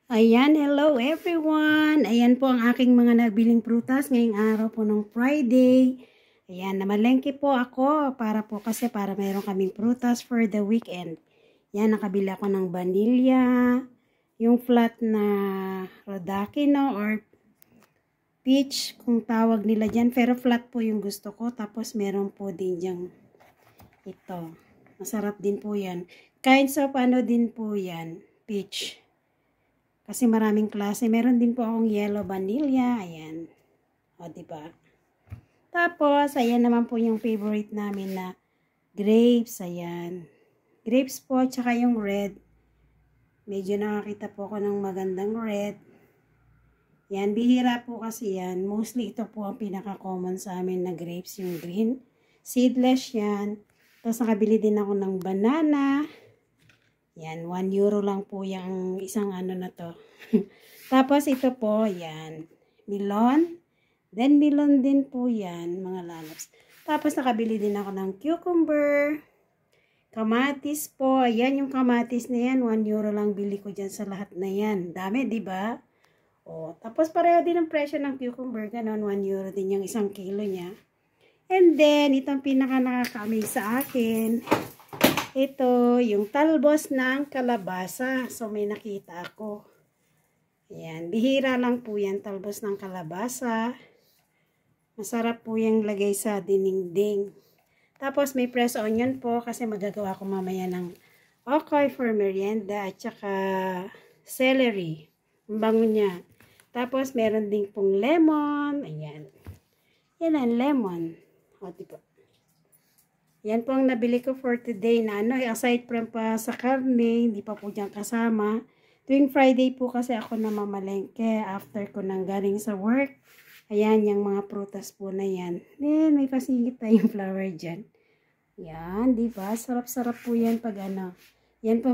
Ayan, hello everyone! Ayan po ang aking mga nabiling prutas ngayong araw po ng Friday. Ayan, namalengke po ako para meron kaming prutas for the weekend. Ayan, nakabili ako ng vanilla, yung flat na rodakino or peach kung tawag nila dyan. Pero flat po yung gusto ko. Tapos meron po din dyan ito. Masarap din po yan. Kinds of ano din po yan, peach. Kasi maraming klase. Meron din po akong yellow vanilla. Ayan. O, diba? Tapos, ayan naman po yung favorite namin na grapes. Ayan. Grapes po, tsaka yung red. Medyo nakakita po ako ng magandang red. Yan, bihira po kasi yan. Mostly ito po ang pinaka-common sa amin na grapes, yung green. Seedless yan. Tapos, nakabili din ako ng banana. Yan, 1 euro lang po yung isang ano na to. Tapos ito po, yan, melon. Then melon din po yan, mga lalabs. Tapos nakabili din ako ng cucumber. Kamatis po. Ayan yung kamatis na yan. 1 euro lang bili ko dyan sa lahat na yan. Dami, di ba? O, tapos pareho din ang presyo ng cucumber. Ganon, 1 euro din yung isang kilo niya. And then, itong pinaka nakaka-amaze sa akin. Ito, yung talbos ng kalabasa. So, may nakita ako. Ayan, bihira lang po yan, talbos ng kalabasa. Masarap po yung lagay sa dinding. Tapos, may press onion po kasi magagawa ko mamaya ng okoy for merienda at saka celery. Ang bango niya. Tapos, meron din pong lemon. Ayan. Yan ang lemon. O, diba? Yan po ang nabili ko for today na ano, aside from pa sa karne, hindi pa po dyan kasama. Tuwing Friday po kasi ako namamalengke after ko nang galing sa work. Ayan, yung mga prutas po na yan. Then, may pasingit tayong flower dyan. Yan, diba? Sarap-sarap po yan pag ano. Yan po.